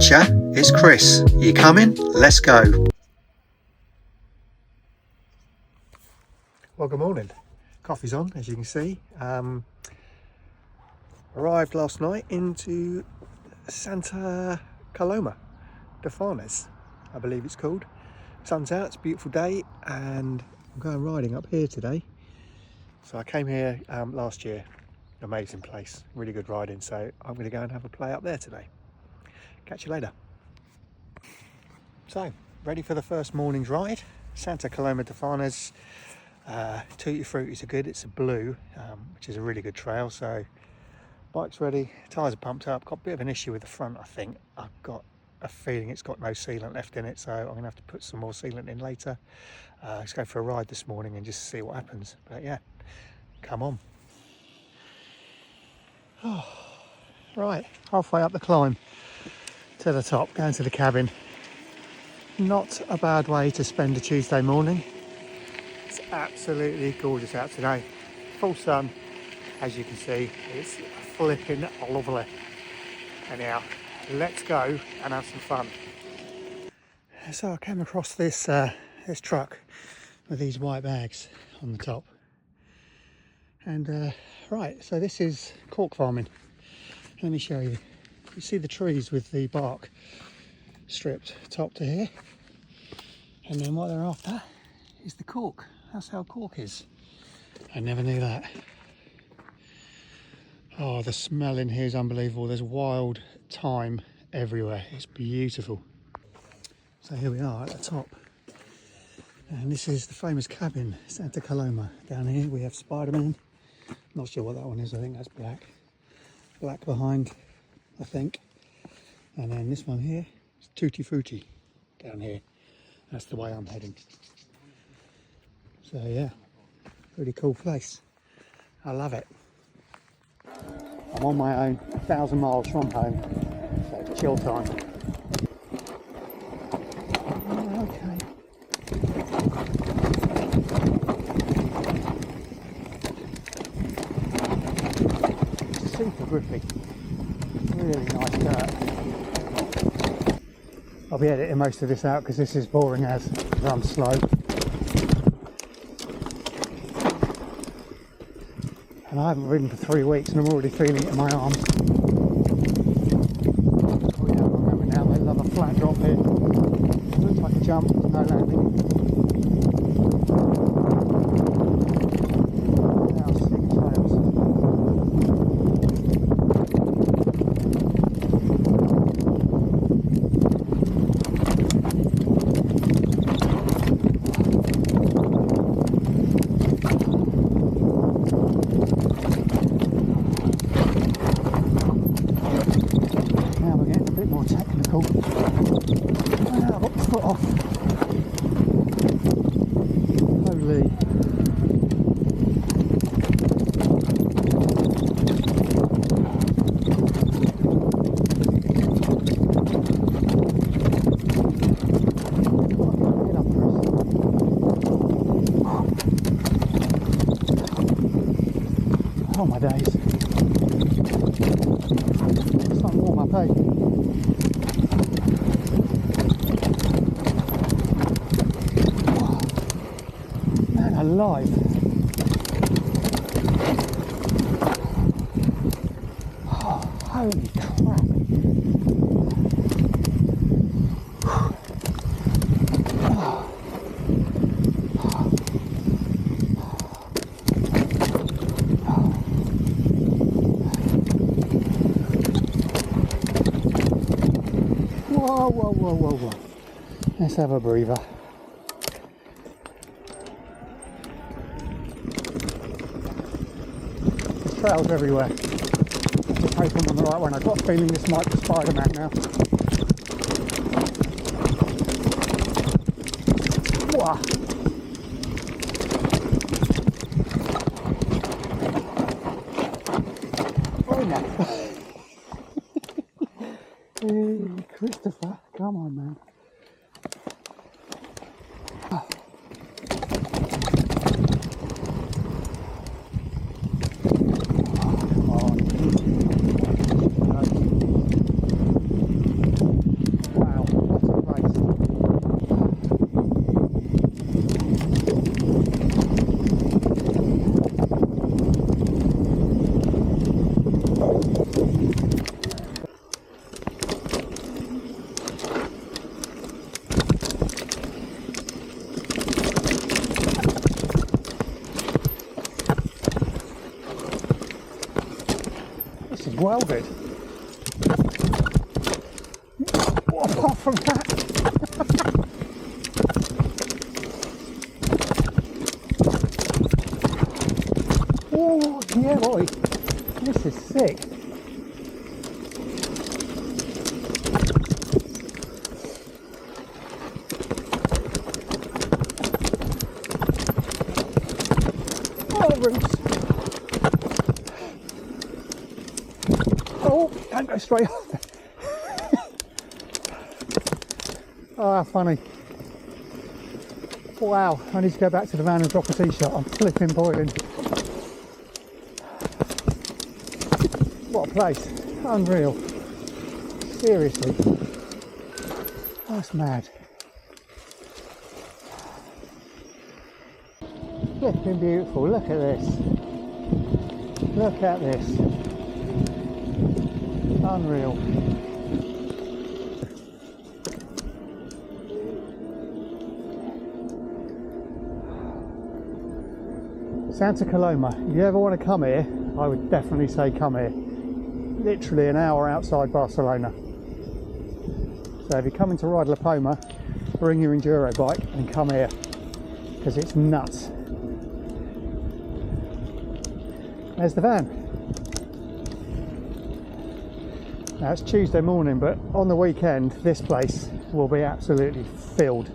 adventure. It's Chris. You coming? Let's go. Well, good morning. Coffee's on, as you can see. Arrived last night into Santa Coloma, I believe it's called. Sun's out, it's a beautiful day, and I'm going riding up here today. So I came here last year. Amazing place, really good riding, so I'm going to go and have a play up there today. Catch you later. So, ready for the first morning's ride. Santa Coloma de Farnes. Tutti Fruitis are good. It's a blue, which is a really good trail. So, bike's ready, tyres are pumped up. Got a bit of an issue with the front, I think. I've got a feeling it's got no sealant left in it, so I'm going to have to put some more sealant in later. Let's go for a ride this morning and just see what happens. But yeah, come on. Oh, right, halfway up the climb to the top, going to the cabin. Not a bad way to spend a Tuesday morning. It's absolutely gorgeous out today. Full sun, as you can see. It's flipping lovely. Anyhow, let's go and have some fun. So I came across this truck with these white bags on the top. And right, so this is cork farming. Let me show you. You see the trees with the bark stripped top to here, and then what they're after is the cork. That's how cork is. I never knew that. Oh, the smell in here is unbelievable. There's wild thyme everywhere. It's beautiful. So here we are at the top, and this is the famous cabin, Santa Coloma. Down here we have Spider-Man. Not sure what that one is. I think that's black behind, I think. And then this one here is Tutti Frutti down here. That's the way I'm heading. So yeah, pretty cool place. I love it. I'm on my own, 1,000 miles from home, so chill time. Okay. Super grippy. Really nice dirt. I'll be editing most of this out because this is boring as I'm slow. And I haven't ridden for 3 weeks and I'm already feeling it in my arms. Oh yeah, I remember now, they love a flat drop here. Looks like a jump, no landing. Now steep trails. Oh my days. It's not warm up, eh? Oh, man alive. Oh, holy crap. Whoa. Let's have a breather. There's trails everywhere. Just hope I'm on the right one. I've got a feeling this might be Spider-Man now. Whoa. Oh no. Hey, Christopher, come on, man. Oh. Come on. welded. What apart from that? Oh yeah boy, this is sick. Oh roots. Oh, don't go straight off. Oh, how funny. Wow, I need to go back to the van and drop a t-shirt. I'm flipping boiling. What a place. Unreal. Seriously. That's mad. Flipping beautiful. Look at this. Look at this. Unreal. Santa Coloma. If you ever want to come here, I would definitely say come here. Literally an hour outside Barcelona. So if you're coming to ride La Poma, bring your enduro bike and come here, because it's nuts. There's the van. Now it's Tuesday morning, but on the weekend this place will be absolutely filled.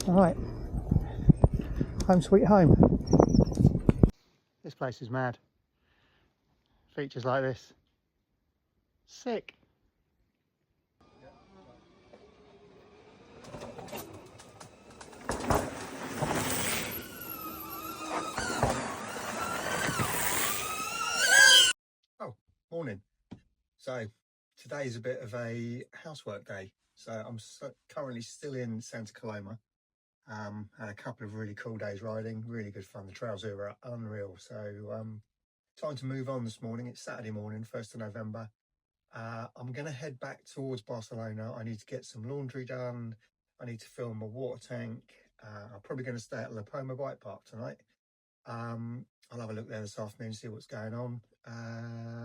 Alright, home sweet home. This place is mad. Features like this. Sick. Oh, morning. So today's a bit of a housework day. So I'm currently still in Santa Coloma. Had a couple of really cool days riding, really good fun. The trails here are unreal. So time to move on this morning. It's Saturday morning, 1st of November. I'm going to head back towards Barcelona. I need to get some laundry done. I need to fill my water tank. I'm probably going to stay at La Poma Bike Park tonight. I'll have a look there this afternoon, see what's going on.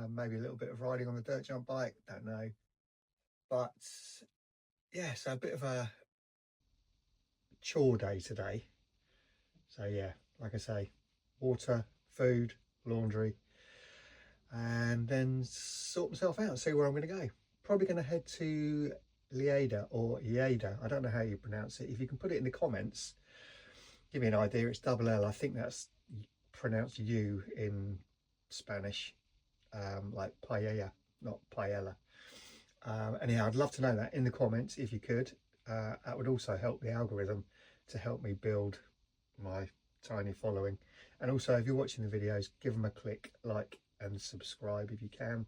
Maybe a little bit of riding on the dirt jump bike, don't know. But yeah, so a bit of a chore day today. So yeah, like I say, water, food, laundry, and then sort myself out, see where I'm going to go. Probably going to head to Lleida or Lleida. I don't know how you pronounce it. If you can put it in the comments, give me an idea. It's double L. I think that's pronounced U in Spanish, like paella, not paella. Anyhow, I'd love to know that in the comments if you could. That would also help the algorithm to help me build my tiny following. And also, if you're watching the videos, give them a click, like and subscribe if you can.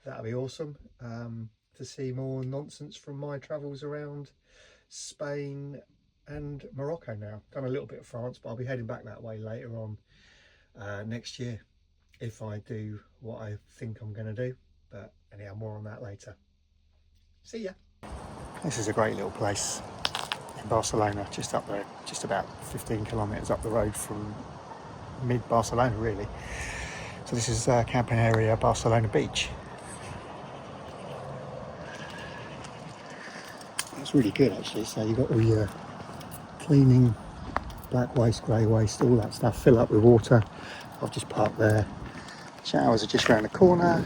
That'll be awesome. To see more nonsense from my travels around Spain and Morocco now. Done a little bit of France, but I'll be heading back that way later on next year if I do what I think I'm going to do. But anyhow, more on that later. See ya. This is a great little place in Barcelona, just up there, just about 15 kilometres up the road from mid-Barcelona really. So this is camping area Barcelona Beach. It's really good actually. So you've got all your cleaning, black waste, grey waste, all that stuff, fill up with water. I've just parked there. Showers are just around the corner,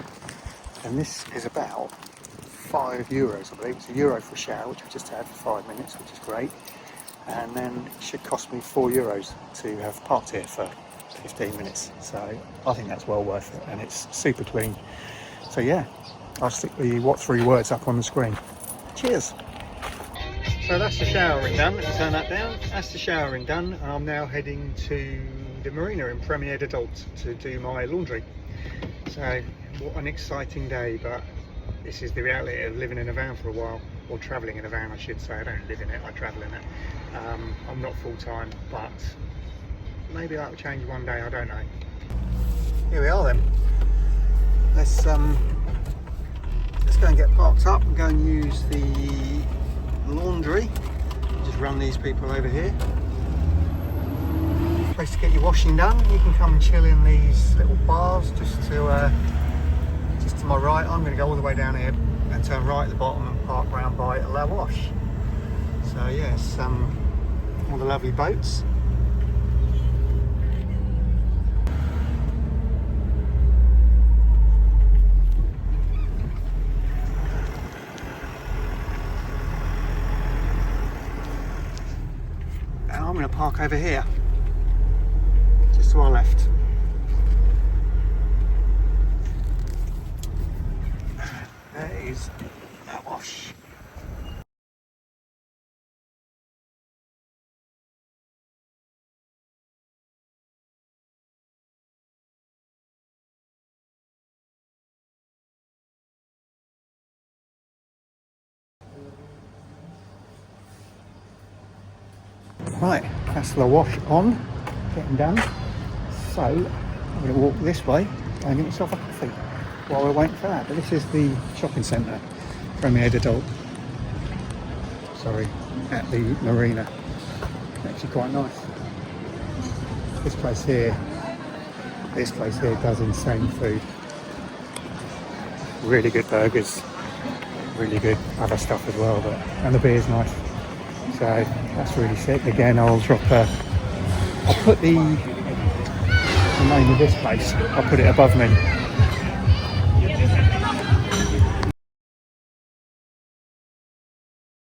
and this is about €5, I believe. It's €1 for a shower, which I've just had for 5 minutes, which is great. And then it should cost me €4 to have parked here for 15 minutes. So I think that's well worth it, and it's super clean. So yeah, I'll stick the what 3 words up on the screen. Cheers. So that's the showering done. Let me turn that down. That's the showering done, and I'm now heading to the marina in Premier de Dalt to do my laundry. So what an exciting day, but this is the reality of living in a van for a while, or travelling in a van I should say. I don't live in it, I travel in it. I'm not full-time, but maybe that will change one day, I don't know. Here we are then. Let's go and get parked up and go and use the laundry. Just run these people over here. place to get your washing done. You can come and chill in these little bars just to my right. I'm going to go all the way down here and turn right at the bottom and park round by La Wash. So yes, all the lovely boats. And I'm going to park over here, just to our left. There is La Wash. Right, that's La Wash on, getting done. So I'm going to walk this way and get myself a coffee while we're waiting for that. But this is the shopping centre, Premier Adult. Sorry, at the marina. Actually quite nice. This place here does insane food. Really good burgers, really good other stuff as well. And the beer's nice. So that's really sick. Again, I'll put the name of this place. I'll put it above me.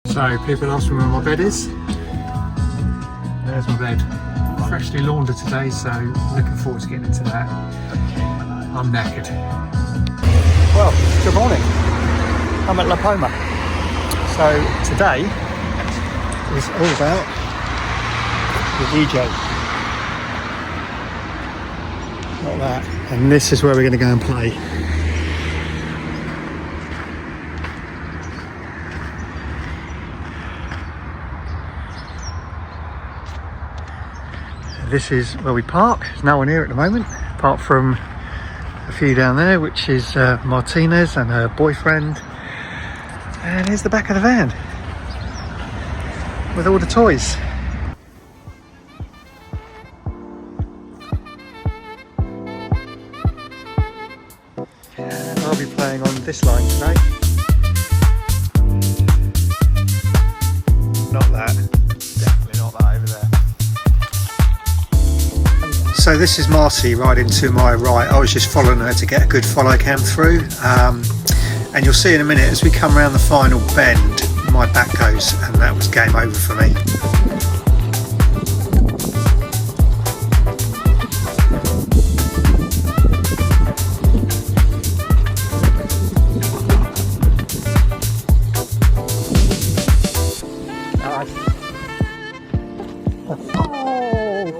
So people ask me where my bed is. There's my bed. Freshly laundered today, so looking forward to getting into that. I'm knackered. Well, good morning. I'm at La Poma. So today is all about the DJ. Not that. And this is where we're going to go and play. This is where we park. There's no one here at the moment, apart from a few down there, which is Martinez and her boyfriend. And here's the back of the van with all the toys. And I'll be playing on this line today. Not that. Definitely not that over there. So this is Marty riding to my right. I was just following her to get a good follow cam through. And you'll see in a minute as we come around the final bend, my back goes, and that was game over for me. Oh,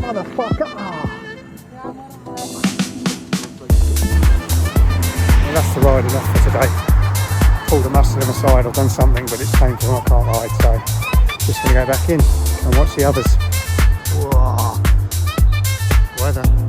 motherfucker! Well, that's the ride enough for today. Pulled a muscle in my side, I've done something, but it's painful and I can't ride, so just going to go back in and watch the others. Whoa. Weather.